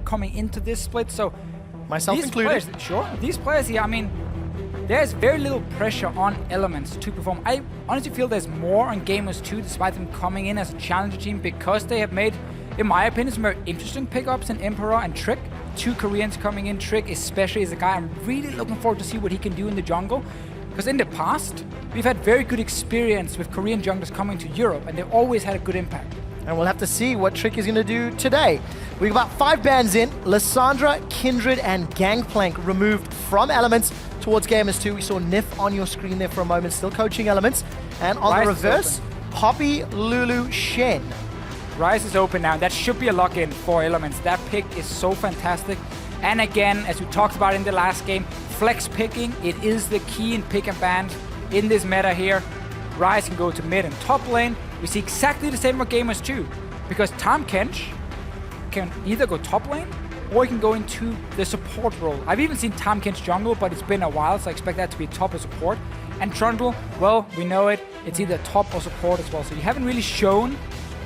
coming into this split. So myself these included. These players here, I mean, there's very little pressure on Elements to perform. I honestly feel there's more on Gamers 2, despite them coming in as a challenger team, because they have made, in my opinion, some very interesting pickups in Emperor and Trick. 2 Koreans coming in. Trick especially is a guy I'm really looking forward to see what he can do in the jungle. Because in the past, we've had very good experience with Korean junglers coming to Europe, and they've always had a good impact. And we'll have to see what Trick is going to do today. We've got 5 bans in. Lissandra, Kindred, and Gangplank removed from Elements towards Gamers 2. We saw Nif on your screen there for a moment, still coaching Elements. And on the reverse, Poppy, Lulu, Shen. Rise is open now. That should be a lock-in for Elements. That pick is so fantastic. And again, as we talked about in the last game, flex picking, it is the key in pick and ban in this meta here. Rise can go to mid and top lane. We see exactly the same with Gamers 2, because Tahm Kench can either go top lane or he can go into the support role. I've even seen Tahm Kench jungle, but it's been a while, so I expect that to be top or support. And Trundle, well, we know it. It's either top or support as well. So you haven't really shown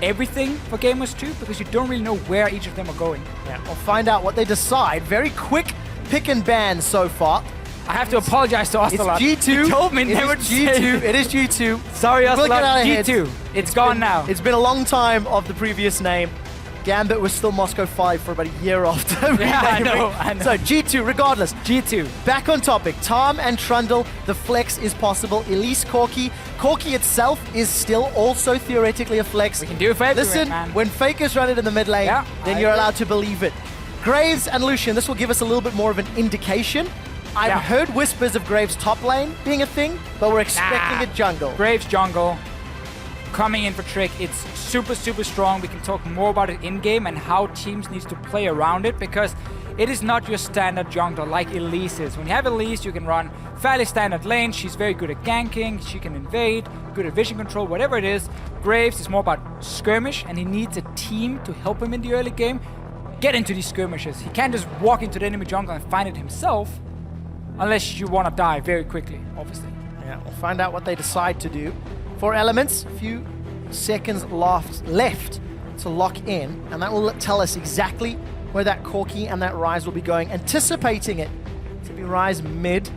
everything for Gamers 2 because you don't really know where each of them are going. Yeah, we'll find out what they decide. Very quick pick and ban so far. I have to apologize to Ocelot. It's G2. He told me never to say G2. It is G2. Sorry, Ocelot. G2. It's gone now. It's been a long time of the previous name. Gambit was still Moscow 5 for about a year after. Yeah, I know. So G2, regardless. G2. Back on topic. Tahm and Trundle, the flex is possible. Elise Corki. Corki itself is still also theoretically a flex. We can do it for everyone, Listen, man. when Fakers run it in the mid lane, then you're allowed to believe it. Graves and Lucian, this will give us a little bit more of an indication. I've heard whispers of Graves top lane being a thing, but we're expecting a jungle. Graves jungle. Coming in for Trick, it's super, super strong. We can talk more about it in-game and how teams need to play around it, because it is not your standard jungler like Elise is. When you have Elise, you can run fairly standard lane. She's very good at ganking. She can invade, good at vision control, whatever it is. Graves is more about skirmish, and he needs a team to help him in the early game get into these skirmishes. He can't just walk into the enemy jungle and find it himself, unless you want to die very quickly, obviously. Yeah, we'll find out what they decide to do. For Elements, a few seconds left to lock in, and that will tell us exactly where that Corki and that Rise will be going. Anticipating it to be Rise mid,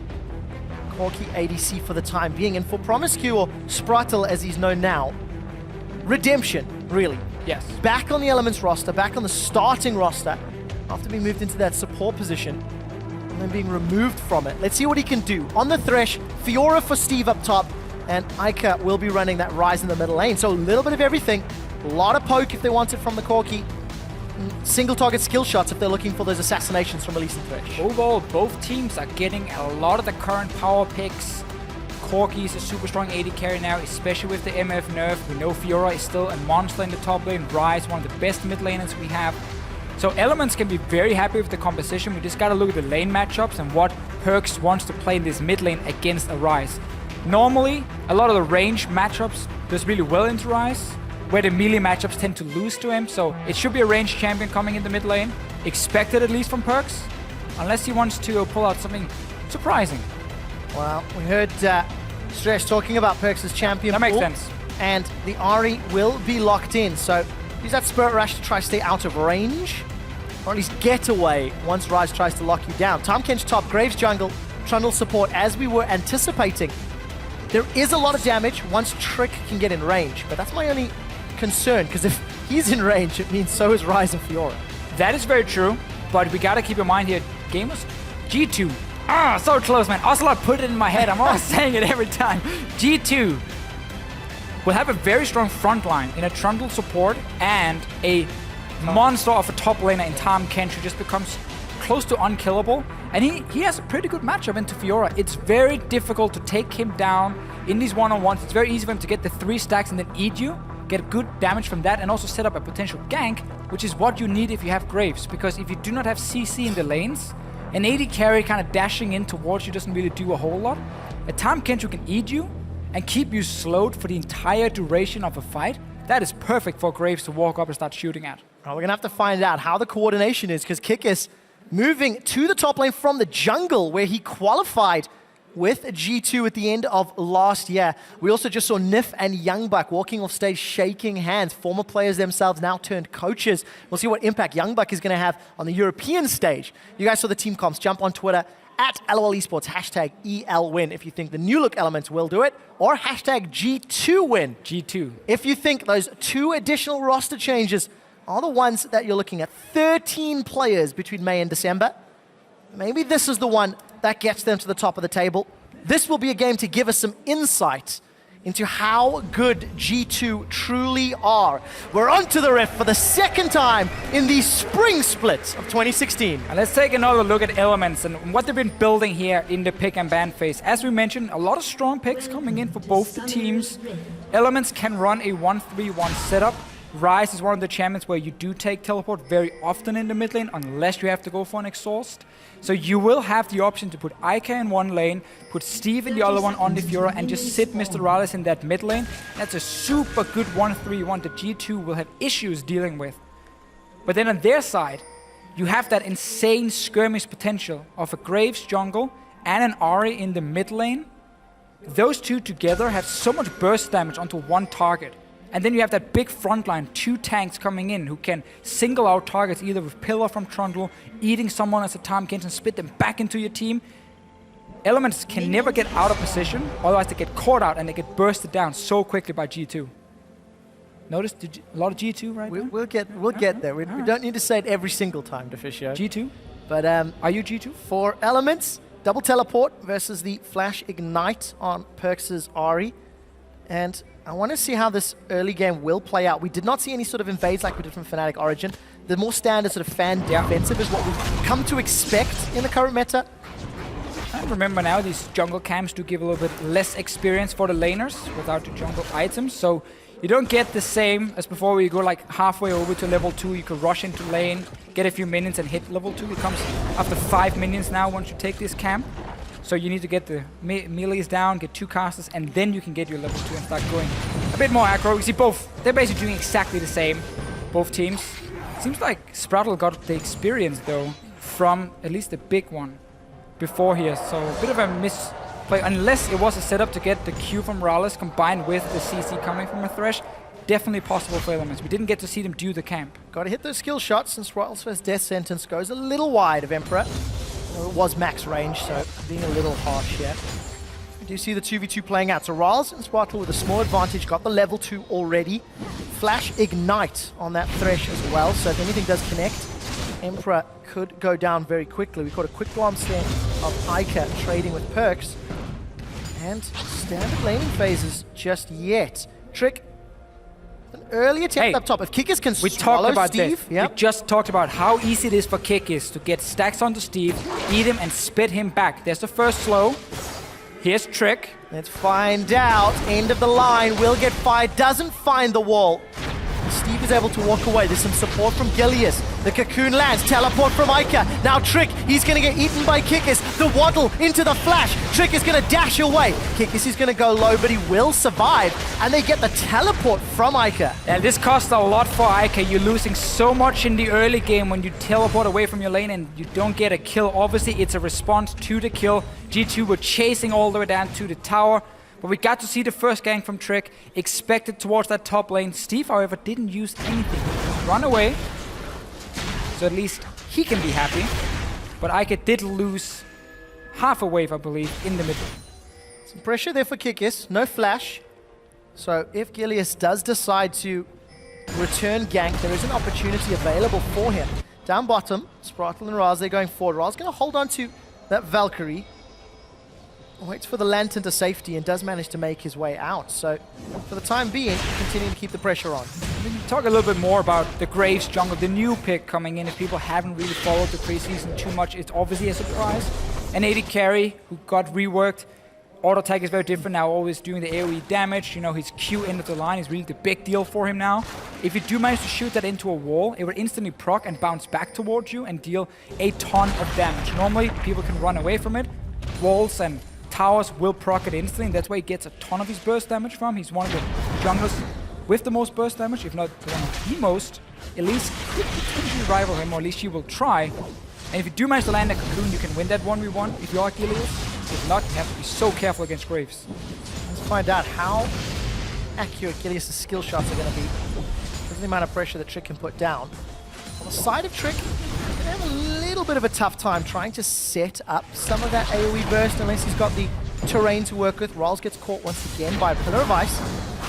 Corki ADC for the time being, and for Promiscue, or Spratel as he's known now, redemption, really. Yes. Back on the Elements roster, back on the starting roster, after being moved into that support position, and then being removed from it. Let's see what he can do. On the Thresh, Fiora for Steve up top, and Ica will be running that Rise in the middle lane. So a little bit of everything. A lot of poke if they want it from the Corki. Single target skill shots if they're looking for those assassinations from Elise and Thresh. Overall, both teams are getting a lot of the current power picks. Corki is a super strong AD carry now, especially with the MF nerf. We know Fiora is still a monster in the top lane. Rise, one of the best mid laners we have. So Elements can be very happy with the composition. We just gotta look at the lane matchups and what Perkz wants to play in this mid lane against a Rise. Normally, a lot of the range matchups does really well into Rise, where the melee matchups tend to lose to him, so it should be a ranged champion coming in the mid lane. Expected at least from Perkz, unless he wants to pull out something surprising. Well, we heard Stresh talking about Perkz' champion That makes pool, sense. and the Ahri will be locked in, so use that Spirit Rush to try to stay out of range, or at least get away once Rise tries to lock you down. Tahm Kench top, Graves jungle, Trundle support, as we were anticipating. There is a lot of damage once Trick can get in range, but that's my only concern, because if he's in range, it means so is Rise and Fiora. That is very true, but we gotta keep in mind here, Gamers, G2. Ah, so close, man. Ocelot put it in my head. I'm always saying it every time. G2 will have a very strong front line in a Trundle support and a monster of a top laner in Tahm Kench, who just becomes close to unkillable. And he has a pretty good matchup into Fiora. It's very difficult to take him down in these one-on-ones. It's very easy for him to get the 3 stacks and then eat you, get good damage from that, and also set up a potential gank, which is what you need if you have Graves. Because if you do not have CC in the lanes, an AD carry kind of dashing in towards you doesn't really do a whole lot. A Tahm Kench who can eat you and keep you slowed for the entire duration of a fight, that is perfect for Graves to walk up and start shooting at. Well, we're going to have to find out how the coordination is, because Kikis moving to the top lane from the jungle, where he qualified with G2 at the end of last year. We also just saw Nif and Youngbuck walking off stage shaking hands, former players themselves now turned coaches. We'll see what impact Youngbuck is going to have on the European stage. You guys saw the team comps. Jump on Twitter at LOL Esports, hashtag ELWin if you think the new look elements will do it, or hashtag G2win. G2. If you think those 2 additional roster changes are the ones that you're looking at. 13 players between May and December. Maybe this is the one that gets them to the top of the table. This will be a game to give us some insight into how good G2 truly are. We're on to the ref for the second time in the spring split of 2016. And let's take another look at Elements and what they've been building here in the pick and ban phase. As we mentioned, a lot of strong picks coming in for both the teams. Elements can run a 1-3-1 setup. Ryze is one of the champions where you do take teleport very often in the mid lane, unless you have to go for an exhaust. So you will have the option to put Ica in one lane, put Steve in the other one on the Fiora, and just sit Mr. Rallis in that mid lane. That's a super good 1-3-1 that G2 will have issues dealing with. But then on their side, you have that insane skirmish potential of a Graves jungle and an Ahri in the mid lane. Those two together have so much burst damage onto one target. And then you have that big front line, 2 tanks coming in who can single out targets either with Pillar from Trundle, eating someone as a Tahm Kench and spit them back into your team. Elements can never get out of position, otherwise they get caught out and they get bursted down so quickly by G2. Notice a lot of G2 right now? We'll get there. We don't need to say it every single time, Deficio. G2? But are you G2? For Elements, double teleport versus the Flash Ignite on Perks' Ahri. And I want to see how this early game will play out. We did not see any sort of invades like we did from Fnatic Origin. The more standard sort of fan defensive is what we've come to expect in the current meta. I remember now these jungle camps do give a little bit less experience for the laners without the jungle items. So you don't get the same as before where you go like halfway over to level 2, you can rush into lane, get a few minions and hit level 2. It comes after 5 minions now once you take this camp. So you need to get the melees down, get 2 casters, and then you can get your level 2 and start going a bit more aggro. You see both, they're basically doing exactly the same, both teams. Seems like Sprattle got the experience though from at least the big one before here. So a bit of a misplay, unless it was a setup to get the Q from Rallis combined with the CC coming from a Thresh. Definitely possible for Elements. We didn't get to see them do the camp. Got to hit those skill shots since Sprattle's first death sentence goes a little wide of Emperor. It was max range, so being a little harsh here. We do see the 2v2 playing out. So Riles and Sprattle with a small advantage, got the level 2 already. Flash Ignite on that Thresh as well, so if anything does connect, Emperor could go down very quickly. We've got a quick glance there of Ica trading with Perks. And standard laning phases just yet. Trick, an early attempt up top. If Kickers can swallow Steve. We just talked about how easy it is for Kickers to get stacks onto Steve, eat him and spit him back. There's the first slow. Here's Trick. Let's find out. End of the line. Will get fired. Doesn't find the wall. Steve is able to walk away. There's some support from Gilius. The cocoon lands. Teleport from Ica. Now Trick, he's going to get eaten by Kickers. The waddle into the flash. Trick is going to dash away. Kickers is going to go low, but he will survive. And they get the teleport from Ica. And this costs a lot for Ica. You're losing so much in the early game when you teleport away from your lane and you don't get a kill. Obviously, it's a response to the kill. G2 were chasing all the way down to the tower. But we got to see the first gank from Trick, expected towards that top lane. Steve, however, didn't use anything. Run away. So at least he can be happy. But Ica did lose half a wave, I believe, in the middle. Some pressure there for Kickis. No flash. So if Gilius does decide to return gank, there is an opportunity available for him. Down bottom, Sprattle and Raz, they're going forward. Raz going to hold on to that Valkyrie. Waits for the Lantern to safety and does manage to make his way out. So for the time being, continuing to keep the pressure on. Talk a little bit more about the Graves jungle, the new pick coming in. If people haven't really followed the preseason too much, it's obviously a surprise. An AD carry who got reworked. Auto attack is very different now, always doing the AoE damage. You know, his Q end of the line is really the big deal for him now. If you do manage to shoot that into a wall, it will instantly proc and bounce back towards you and deal a ton of damage. Normally, people can run away from it. Walls and towers will proc it instantly, and that's why he gets a ton of his burst damage from. He's one of the junglers with the most burst damage, if not one of the most. At least could potentially rival him, or at least she will try. And if you do manage to land a cocoon, you can win that 1v1 if you are Gilius. If not, you have to be so careful against Graves. Let's find out how accurate Gilius' skill shots are going to be. Because of the amount of pressure that Trick can put down. On the side of Trick, he's going to have a little bit of a tough time trying to set up some of that AoE burst unless he's got the terrain to work with. Rolls gets caught once again by a Pillar of Ice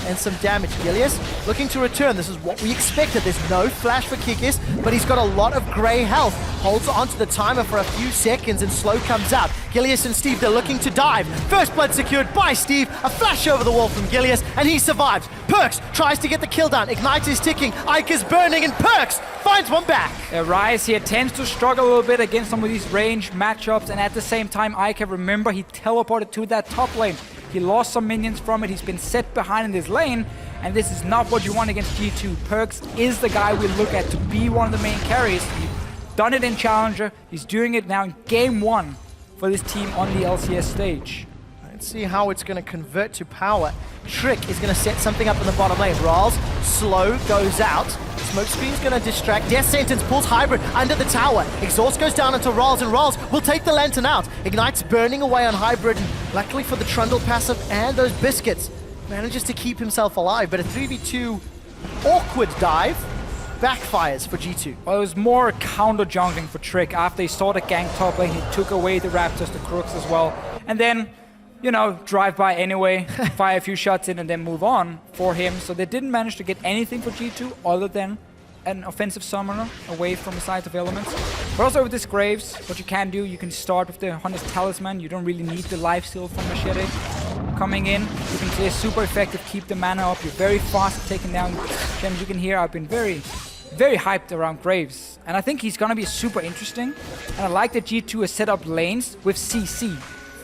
and some damage. Gilius looking to return. This is what we expected. There's no flash for Kikis, but he's got a lot of grey health. Holds onto the timer for a few seconds and slow comes out. Gilius and Steve, they're looking to dive. First blood secured by Steve. A flash over the wall from Gilius, and he survives. Perks tries to get the kill down. Ignite is ticking. Ike is burning, and Perks finds one back. Rise here tends to struggle a little bit against some of these range matchups, and at the same time, Ike, remember, he teleported to that top lane. He lost some minions from it. He's been set behind in this lane, and this is not what you want against G2. Perks is the guy we look at to be one of the main carries. He's done it in Challenger. He's doing it now in Game 1 for this team on the LCS stage. Let's see how it's going to convert to power. Trick is going to set something up in the bottom lane. Rawls, slow, goes out. Smokescreen's going to distract. Death Sentence pulls Hybrid under the tower. Exhaust goes down into Rawls, and Rawls will take the Lantern out. Ignite's burning away on Hybrid, and luckily for the Trundle passive and those biscuits, manages to keep himself alive, but a 3v2 awkward dive backfires for G2. Well, it was more counter jungling for Trick. After he saw the gank top lane, he took away the Raptors, the Crooks as well, and then, you know, drive by anyway, fire a few shots in and then move on for him. So they didn't manage to get anything for G2 other than an offensive summoner away from the sides of elements. But also with this Graves, what you can do, you can start with the Hunter's Talisman. You don't really need the life steal from Machete coming in. You can play super effective, keep the mana up. You're very fast at taking down gems. You can hear I've been very hyped around Graves. And I think he's going to be super interesting. And I like that G2 has set up lanes with CC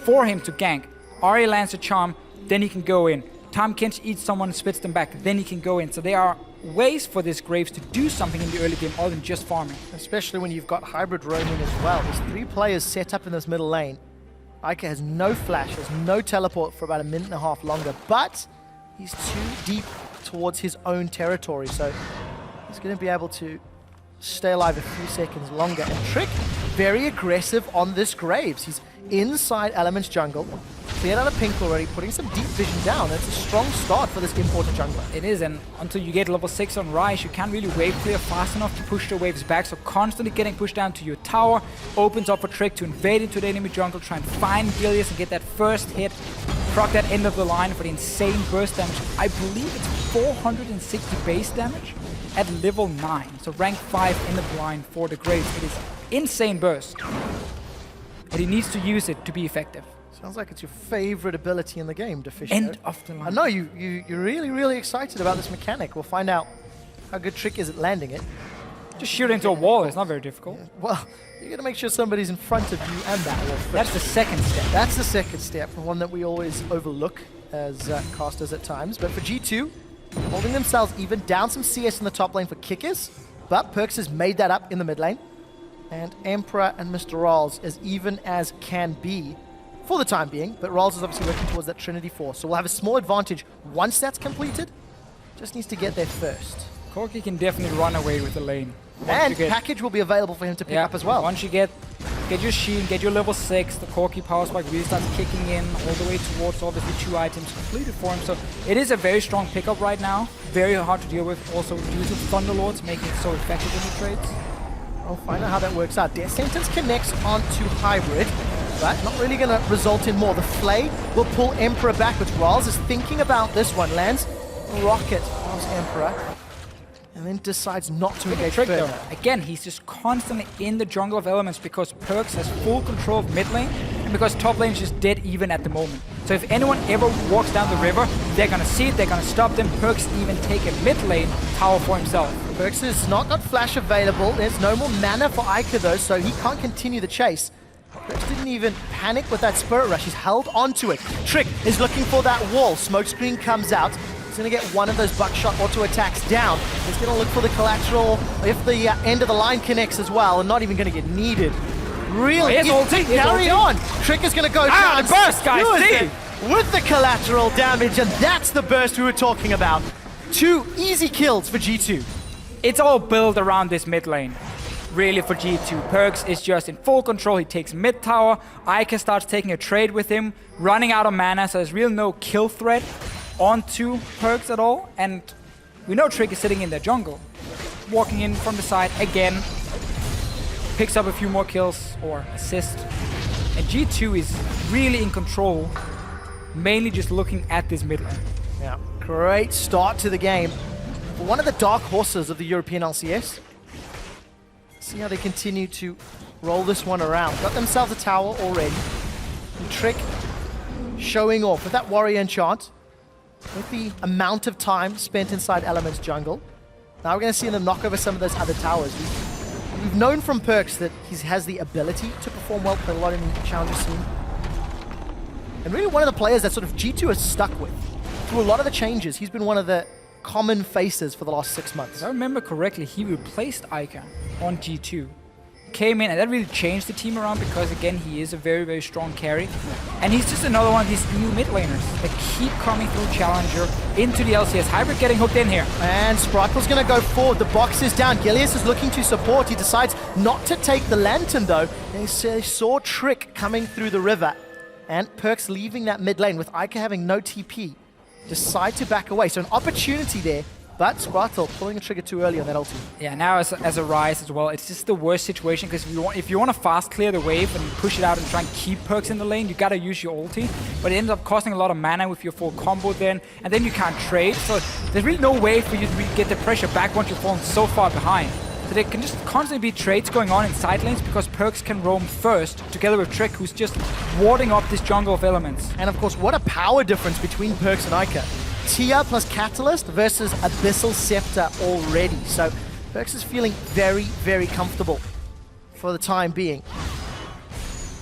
for him to gank. Ari lands a charm, then he can go in. Tom Kench eats someone and spits them back, then he can go in. So there are ways for this Graves to do something in the early game other than just farming. Especially when you've got Hybrid roaming as well. There's 3 players set up in this middle lane. Ica has no flash, has no teleport for about a minute and a half longer, but he's too deep towards his own territory, so he's going to be able to stay alive a few seconds longer. And Trick, very aggressive on this Graves. He's inside Elements jungle, cleared out a pink already, putting some deep vision down. It's a strong start for this imported jungler. It is, and until you get level 6 on Rise, you can't really wave clear fast enough to push the waves back, so constantly getting pushed down to your tower opens up for Trick to invade into the enemy jungle, try and find Gilius and get that first hit, proc that end of the line for the insane burst damage. I believe it's 460 base damage at level 9, so rank 5 in the blind for the Graves. It is insane burst, and he needs to use it to be effective. Sounds like it's your favorite ability in the game, Deficio. End of the line. I know you're really excited about this mechanic. We'll find out how good Trick is at landing it. Just shoot into a wall, it's not very difficult. Well, you got to make sure somebody's in front of you and that wall first. That's the second step. That's the second step, one that we always overlook as casters at times. But for G2, holding themselves even, down some CS in the top lane for Kickers, but Perks has made that up in the mid lane. And Emperor and Mr. Rawls as even as can be for the time being, but Rawls is obviously working towards that Trinity Force, so we'll have a small advantage once that's completed. Just needs to get there first. Corki can definitely run away with the lane. And package will be available for him to pick up as well. Once you get your shield, get your level 6, the Corki power spike really starts kicking in all the way towards obviously 2 items completed for him. So it is a very strong pickup right now. Very hard to deal with, also due to Thunderlords making it so effective in the trades. I'll find out how that works out. Death Sentence connects onto Hybrid, but not really going to result in more. The Flay will pull Emperor backwards. Rawls is thinking about this one. Lands Rocket on Emperor, and then decides not to engage further. Again, he's just constantly in the jungle of elements because Perks has full control of mid lane, and because top lane is just dead even at the moment. So if anyone ever walks down the river, they're going to see it, they're going to stop them. Perks even take a mid lane tower for himself. Perks has not got flash available. There's no more mana for Ica though, so he can't continue the chase. Perks didn't even panic with that Spirit Rush. He's held onto it. Trick is looking for that wall. Smokescreen comes out. He's going to get one of those buckshot auto attacks down. He's going to look for the collateral if the end of the line connects as well, and not even going to get needed. Really? Carry on. Trick is going to go down. The burst, guys. See? With the collateral damage, and that's the burst we were talking about. 2 easy kills for G2. It's all built around this mid lane. really for G2. Perks is just in full control. He takes mid tower. Ica starts taking a trade with him, running out of mana, so there's really no kill threat onto Perks at all. And we know Trick is sitting in their jungle. Walking in from the side again. Picks up a few more kills or assist. And G2 is really in control, mainly just looking at this mid lane. Yeah, great start to the game. For one of the dark horses of the European LCS. See how they continue to roll this one around. Got themselves a tower already. And Trick showing off with that warrior enchant. With the amount of time spent inside Element's jungle. Now we're going to see them knock over some of those other towers. We've known from Perks that he has the ability to perform well, played a lot in the challenger scene. And really one of the players that sort of G2 is stuck with. Through a lot of the changes, he's been one of the common faces for the last 6 months. If I remember correctly, he replaced Ica on G2. Came in, and that really changed the team around because, again, he is a very, very strong carry. And he's just another one of these new mid laners that keep coming through Challenger into the LCS. Hybrid getting hooked in here. And Sprikel's going to go forward. The box is down. Gilius is looking to support. He decides not to take the Lantern, though. And he saw Trick coming through the river. And Perks leaving that mid lane with Ica having no TP. Decide to back away. So an opportunity there. But Sprikel pulling the trigger too early on that ulti. Yeah, now as a Rise as well, it's just the worst situation because if you want to fast clear the wave and push it out and try and keep Perks in the lane, you gotta use your ulti. But it ends up costing a lot of mana with your full combo then, and then you can't trade. So there's really no way for you to get the pressure back once you've fallen so far behind. So there can just constantly be trades going on in side lanes because Perks can roam first together with Trick, who's just warding off this jungle of elements. And of course, what a power difference between Perks and Ica. Tia plus Catalyst versus Abyssal Scepter already. So Perks is feeling very, very comfortable for the time being.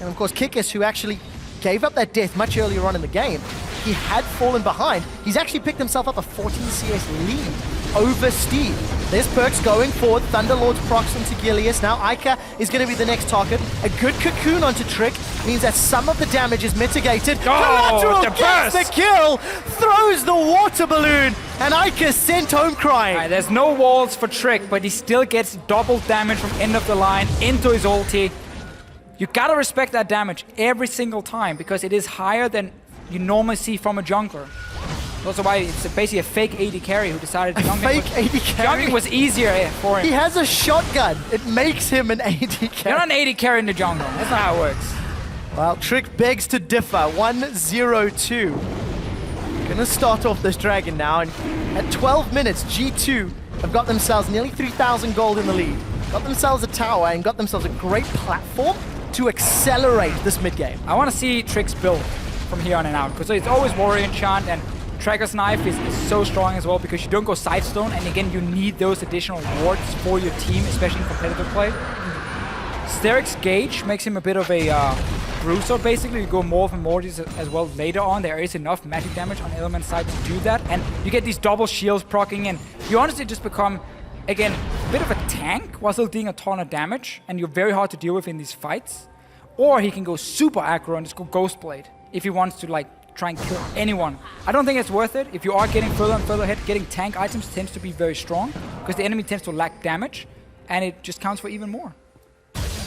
And of course, Kikis, who actually gave up that death much earlier on in the game, he had fallen behind. He's actually picked himself up a 14 CS lead over Steve. There's Perks going forward. Thunderlord's procs into Gilius. Now Ica is going to be the next target. A good cocoon onto Trick means that some of the damage is mitigated. Oh, the gets the kill, throws the water balloon, and Ica sent home crying. Right, there's no walls for Trick, but he still gets double damage from end of the line into his ulti. You gotta respect that damage every single time because it is higher than you normally see from a jungler. That's also why it's basically a fake AD carry who decided to jungle was easier for him. He has a shotgun. It makes him an AD carry. You're not an AD carry in the jungle. That's not how it works. Well, Trick begs to differ. 1-0-2. Gonna start off this dragon now, and at 12 minutes, G2 have got themselves nearly 3,000 gold in the lead. Got themselves a tower and got themselves a great platform to accelerate this mid game. I want to see Trick's build from here on and out because it's always Warrior Enchant and Tracker's Knife is so strong as well because you don't go Sidestone, and again, you need those additional wards for your team, especially in competitive play. Steric's Gauge makes him a bit of a bruiser, basically. You go more and more as well later on. There is enough magic damage on Element's side to do that, and you get these double shields proccing, and you honestly just become, again, a bit of a tank while still dealing a ton of damage, and you're very hard to deal with in these fights. Or he can go super aggro and just go Ghostblade if he wants to, like, try and kill anyone. I don't think it's worth it. If you are getting further and further ahead, getting tank items tends to be very strong because the enemy tends to lack damage, and it just counts for even more.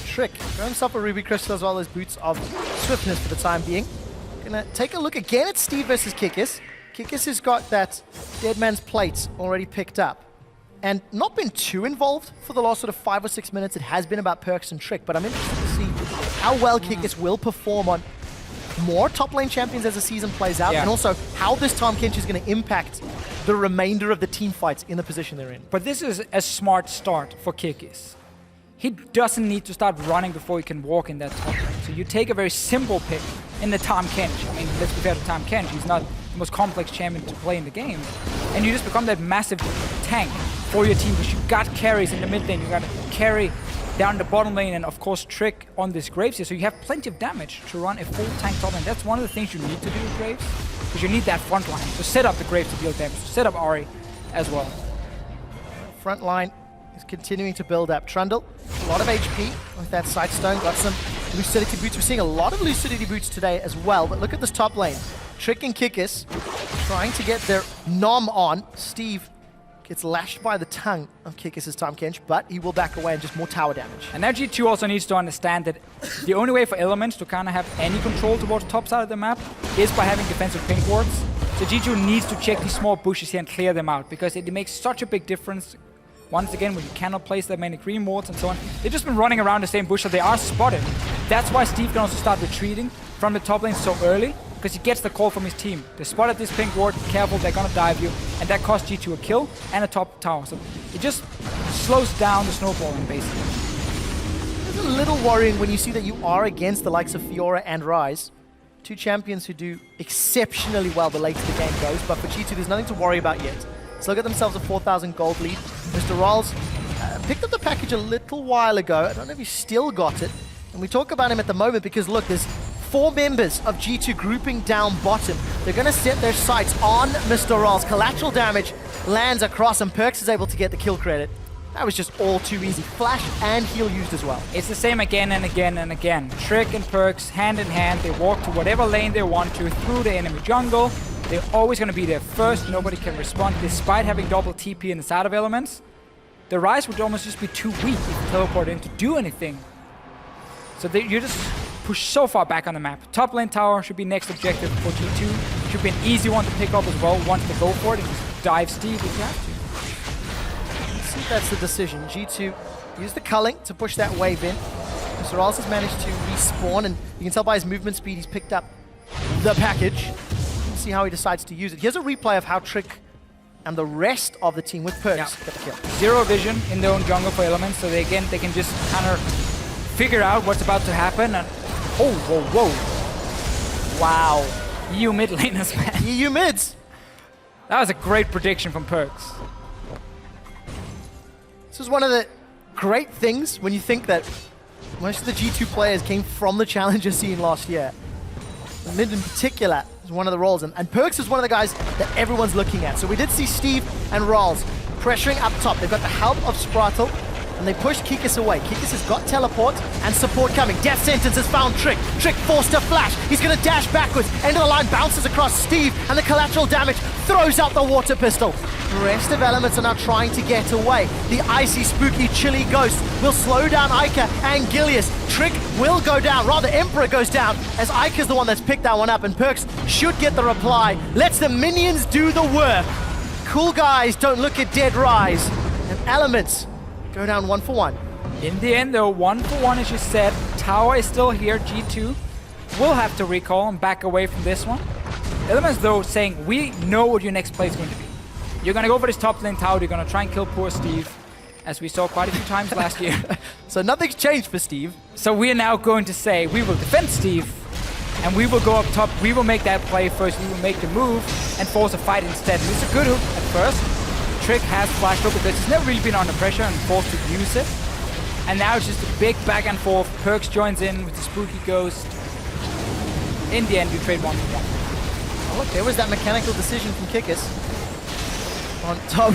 Trick got himself a Ruby Crystal as well as Boots of Swiftness for the time being. Gonna take a look again at Steve versus Kikis. Kikis has got that Dead Man's Plate already picked up and not been too involved for the last sort of 5 or 6 minutes. It has been about Perks and Trick, but I'm interested to see how well Kikis will perform on more top lane champions as the season plays out, and also how this Tahm Kench is going to impact the remainder of the team fights in the position they're in. But this is a smart start for Kikis. He doesn't need to start running before he can walk in that top lane. So you take a very simple pick in the Tahm Kench. I mean, let's be fair to Tahm Kench. He's not the most complex champion to play in the game. And you just become that massive tank for your team because you got carries in the mid lane. You got to carry down the bottom lane, and of course Trick on this Graves here, so you have plenty of damage to run a full tank top lane. That's one of the things you need to do with Graves, because you need that front line to set up the Graves to deal damage, to set up Ahri as well. Front line is continuing to build up. Trundle, a lot of HP with that Sightstone, got some Lucidity Boots. We're seeing a lot of Lucidity Boots today as well, but look at this top lane. Trick and Kikis trying to get their nom on. Steve Gets lashed by the tongue of Kikis this time, Kench, but he will back away and just more tower damage. And now G2 also needs to understand that the only way for Elements to kind of have any control towards the top side of the map is by having defensive pink wards. So G2 needs to check these small bushes here and clear them out, because it makes such a big difference. Once again, when you cannot place that many green wards and so on. They've just been running around the same bush, so they are spotted. That's why Steve can also start retreating from the top lane so early, because he gets the call from his team. They spotted this pink ward, careful, they're gonna dive you, and that costs G2 a kill and a top tower. So it just slows down the snowballing, basically. It's a little worrying when you see that you are against the likes of Fiora and Ryze, two champions who do exceptionally well the later the game goes, but for G2 there's nothing to worry about yet. Still got themselves a 4,000 gold lead. Mr. Rolls picked up the package a little while ago. I don't know if he still got it. And we talk about him at the moment because, look, there's 4 members of G2 grouping down bottom. They're going to set their sights on Mr. Rolls. Collateral damage lands across, and Perks is able to get the kill credit. That was just all too easy. Flash and heal used as well. It's the same again and again and again. Trick and Perks, hand in hand, they walk to whatever lane they want to through the enemy jungle. They're always going to be there first. Nobody can respond, despite having double TP in the side of Elements. The Ryze would almost just be too weak if you teleport in to do anything. So you just push so far back on the map. Top lane tower should be next objective for G2. Should be an easy one to pick up as well once they go for it and just dive Steve if you have to. Let's see if that's the decision. G2 use the culling to push that wave in. Mr. Rolls has managed to respawn, and you can tell by his movement speed he's picked up the package. See how he decides to use it. Here's a replay of how Trick and the rest of the team with Perks get the kill. Zero vision in their own jungle for Elements, so they can just kind of figure out what's about to happen. And oh, whoa. Wow. EU mid laners, man. EU mids. That was a great prediction from Perks. This was one of the great things when you think that most of the G2 players came from the Challenger scene last year. The mid in particular is one of the roles, and Perks is one of the guys that everyone's looking at. So we did see Steve and Rolls pressuring up top. They've got the help of Spratel, and they pushed Kikis away. Kikis has got teleport and support coming. Death Sentence has found Trick. Trick forced to flash. He's going to dash backwards. End of the line bounces across Steve, and the collateral damage throws out the water pistol. The rest of Elements are now trying to get away. The icy, spooky, chilly ghost will slow down Ica and Gilius. Trick will go down. Rather, Emperor goes down, as Ica's the one that's picked that one up, and Perks should get the reply. Lets the minions do the work. Cool guys don't look at dead Ryze. And Elements go down 1 for 1. In the end, though, 1 for 1, as you said. Tower is still here. G2 will have to recall and back away from this one. Elements, though, saying, we know what your next play is going to be. You're going to go for this top lane tower. You're going to try and kill poor Steve, as we saw quite a few times last year. So nothing's changed for Steve. So we are now going to say, we will defend Steve, and we will go up top. We will make that play first. We will make the move and force a fight instead. And it's a good hook at first. Trick has flashed up because he's never really been under pressure and forced to use it. And now it's just a big back and forth. Perks joins in with the spooky ghost. In the end, you trade 1 for 1. Oh, look, there was that mechanical decision from Kikis. On top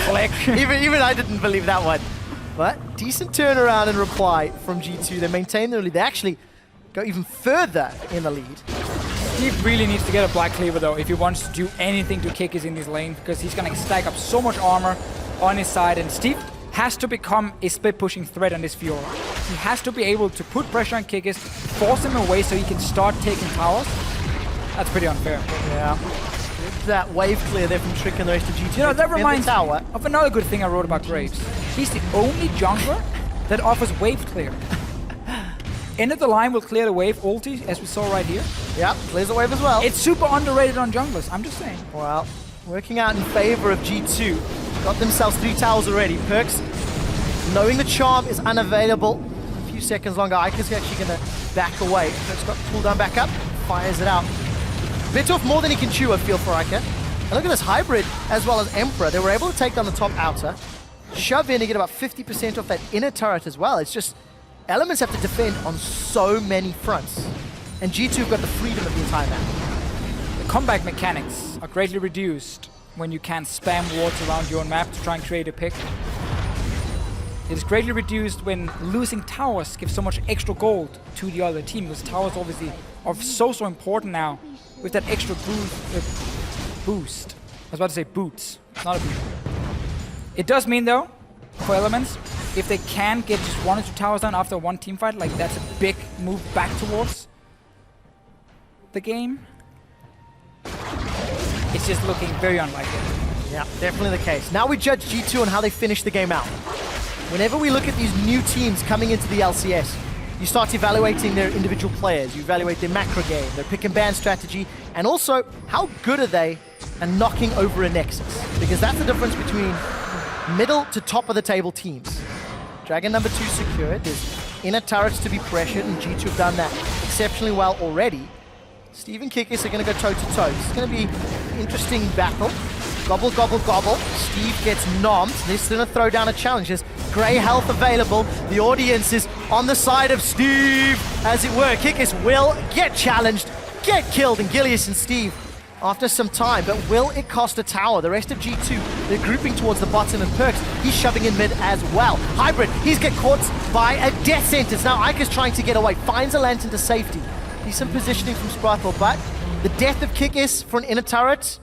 Click. even I didn't believe that one. But decent turnaround and reply from G2. They maintain their lead. They actually go even further in the lead. Steve really needs to get a Black Cleaver, though, if he wants to do anything to Kikis in this lane, because he's going to stack up so much armor on his side. And Steve has to become a split-pushing threat on this Fiora. He has to be able to put pressure on Kikis, force him away so he can start taking towers. That's pretty unfair. Yeah. That wave clear there from Trick and the rest of G2. You know, that reminds me tower. of another good thing I wrote about Graves. He's the only jungler that offers wave clear. End of the line will clear the wave ulti, as we saw right here. Yeah, clears the wave as well. It's super underrated on junglers, I'm just saying. Well, working out in favor of G2. Got themselves 3 towers already. Perks, knowing the charm is unavailable. A few seconds longer, Ica's actually going to back away. Perks got cooldown back up, fires it out. Bit off more than he can chew, I feel, for Ica. And look at this hybrid as well as Emperor. They were able to take down the top outer, shove in and get about 50% off that inner turret as well. It's just Elements have to defend on so many fronts. And G2 have got the freedom of the entire map. The comeback mechanics are greatly reduced when you can spam wards around your own map to try and create a pick. It is greatly reduced when losing towers gives so much extra gold to the other team, because towers obviously are so important now with that extra boost. was about to say boots. It's not a boot. It does mean, though, for Elements, if they can get just 1 or 2 towers down after one team fight, like that's a big move back towards the game. It's just looking very unlikely. Yeah, definitely the case. Now we judge G2 on how they finish the game out. Whenever we look at these new teams coming into the LCS, you start evaluating their individual players. You evaluate their macro game, their pick and ban strategy, and also how good are they at knocking over a Nexus? Because that's the difference between middle to top of the table teams. Dragon number 2 secured. There's inner turrets to be pressured, and G2 have done that exceptionally well already. Steve and Kikis are going to go toe-to-toe. This is going to be an interesting battle. Gobble, gobble, gobble. Steve gets nommed. This is going to throw down a challenge. There's grey health available. The audience is on the side of Steve, as it were. Kikis will get challenged, get killed, and Gilius and Steve after some time, but will it cost a tower? The rest of G2, they're grouping towards the bottom, and Perks, he's shoving in mid as well. Hybrid, he's get caught by a death sentence. Now Ika's trying to get away, finds a lantern to safety. Decent positioning from Sprothel, but the death of Kikis for an inner turret,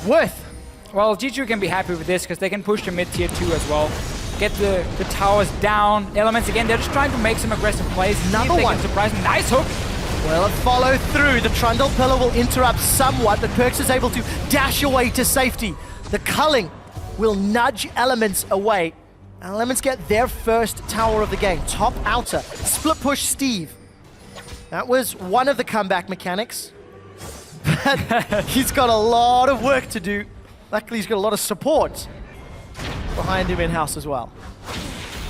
worth. Well, G2 can be happy with this because they can push to mid tier 2 as well. Get the towers down. Elements again, they're just trying to make some aggressive plays. Another one. Surprise. Nice hook. Well, follow through. The Trundle Pillar will interrupt somewhat, but Perks is able to dash away to safety. The culling will nudge Elements away. Elements get their first tower of the game. Top outer. Split push Steve. That was one of the comeback mechanics. But he's got a lot of work to do. Luckily, he's got a lot of support behind him in-house as well.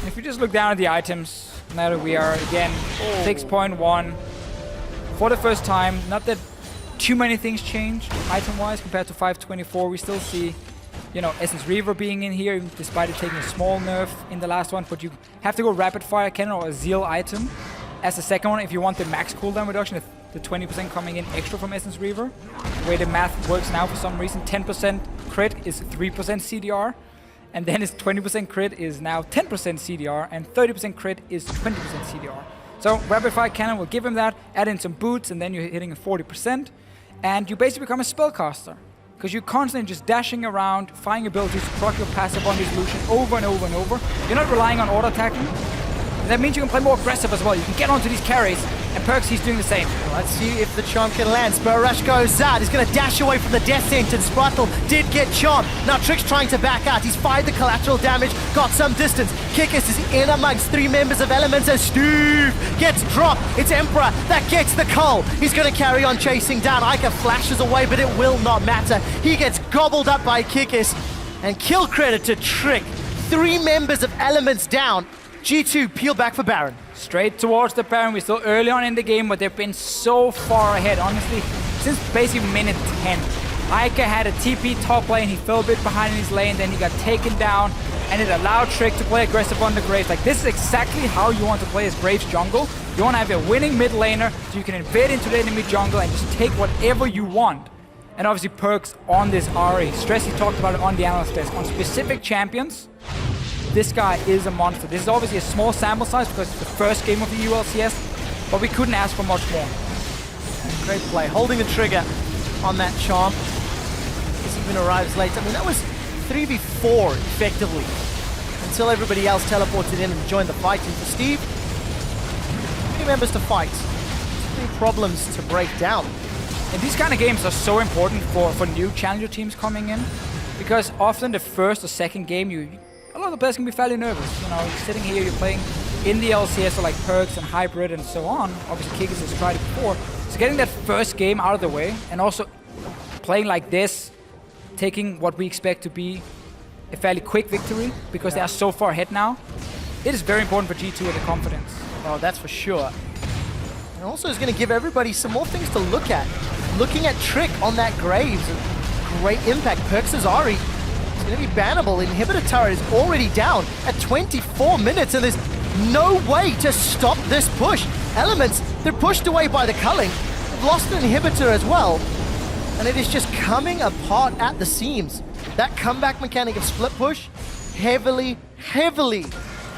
If you just look down at the items, now that we are again 6.1 for the first time. Not that too many things changed item-wise compared to 5.24. We still see, you know, Essence Reaver being in here, despite it taking a small nerf in the last one. But you have to go Rapid Fire Cannon or a Zeal item as the second one if you want the max cooldown reduction. The 20% coming in extra from Essence Reaver. The way the math works now, for some reason, 10% crit is 3% CDR, and then his 20% crit is now 10% CDR, and 30% crit is 20% CDR. So Rapid Fire Cannon will give him that, add in some boots, and then you're hitting a 40%, and you basically become a spellcaster, because you're constantly just dashing around, finding abilities to proc your passive on this Lucian over and over and over. You're not relying on auto-attacking. That means you can play more aggressive as well. You can get onto these carries, and Perks, he's doing the same. Let's see if the Chomp can land. Spur Rush goes out. He's going to dash away from the death sentence. Sprothel did get Chomp. Now Trick's trying to back out. He's fired the collateral damage, got some distance. Kikis is in amongst 3 members of Elements as Steve gets dropped. It's Emperor that gets the cull. He's going to carry on chasing down. Ica flashes away, but it will not matter. He gets gobbled up by Kikis, and kill credit to Trick. 3 members of Elements down. G2 peel back for Baron. Straight towards the Baron. We're still early on in the game, but they've been so far ahead, honestly, since basically minute 10. Ica had a TP top lane, he fell a bit behind in his lane, then he got taken down, and it allowed Trick to play aggressive on the Graves. Like, this is exactly how you want to play as Graves jungle. You want to have a winning mid laner, so you can invade into the enemy jungle and just take whatever you want. And obviously Perks on this RE. Stress, he talked about it on the analyst desk. On specific champions, this guy is a monster. This is obviously a small sample size because it's the first game of the ULCS, but we couldn't ask for much more. Great play, holding the trigger on that Chomp. This even arrives late. I mean, that was 3v4 effectively, until everybody else teleported in and joined the fight. And for Steve, 3 members to fight. 3 problems to break down. And these kind of games are so important for new challenger teams coming in, because often the first or second game, a lot of the players can be fairly nervous. You know, you're sitting here, you're playing in the LCS, so like Perks and Hybrid and so on. Obviously, Kikis has tried it before. So getting that first game out of the way, and also playing like this, taking what we expect to be a fairly quick victory, because they are so far ahead now, it is very important for G2 with the confidence. Oh, that's for sure. And also is going to give everybody some more things to look at. Looking at Trick on that Graves, great impact. Perks' Ari. It's going to be bannable. Inhibitor turret is already down at 24 minutes, and there's no way to stop this push. Elements, they're pushed away by the culling. They've lost an inhibitor as well, and it is just coming apart at the seams. That comeback mechanic of split push, heavily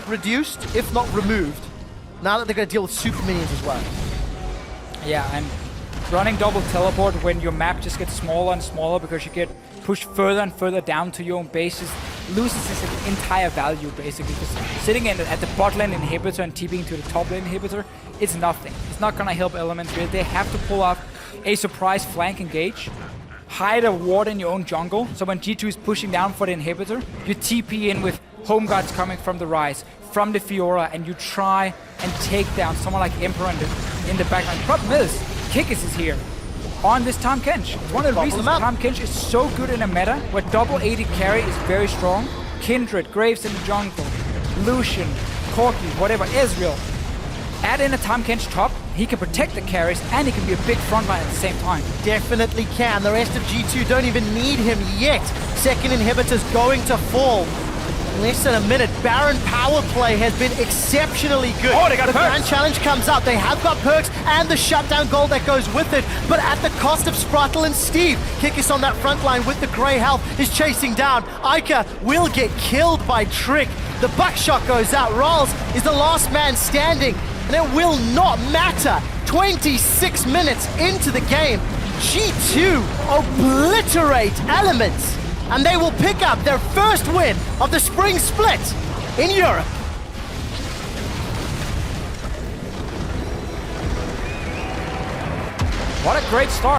reduced, if not removed, now that they're going to deal with super minions as well. Yeah, and running double teleport when your map just gets smaller and smaller because you get pushed further and further down to your own base just loses its entire value basically. Because sitting at the bot lane inhibitor and TPing to the top lane inhibitor, it's nothing. It's not gonna help Elements really. They have to pull off a surprise flank engage, hide a ward in your own jungle, so when G2 is pushing down for the inhibitor, you TP in with home guards coming from the Rise, from the Fiora, and you try and take down someone like Emperor in the backline. The problem is, Kikis is here on this Tahm Kench. It's one of the reasons Tahm Kench is so good in a meta where double AD carry is very strong. Kindred, Graves in the jungle, Lucian, Corki, whatever, Ezreal. Add in a Tahm Kench top, he can protect the carries and he can be a big frontline at the same time. Definitely can. The rest of G2 don't even need him yet. Second inhibitor's going to fall. Less than a minute. Baron power play has been exceptionally good. Oh, they got the perks. Grand Challenge comes up. They have got perks and the shutdown gold that goes with it, but at the cost of Spruttle and Steve. Kikis on that front line with the grey health is chasing down. Ica will get killed by Trick. The buckshot goes out. Rawls is the last man standing, and it will not matter. 26 minutes into the game, G2 obliterate Elements, and they will pick up their first win of the spring split in Europe. What a great start.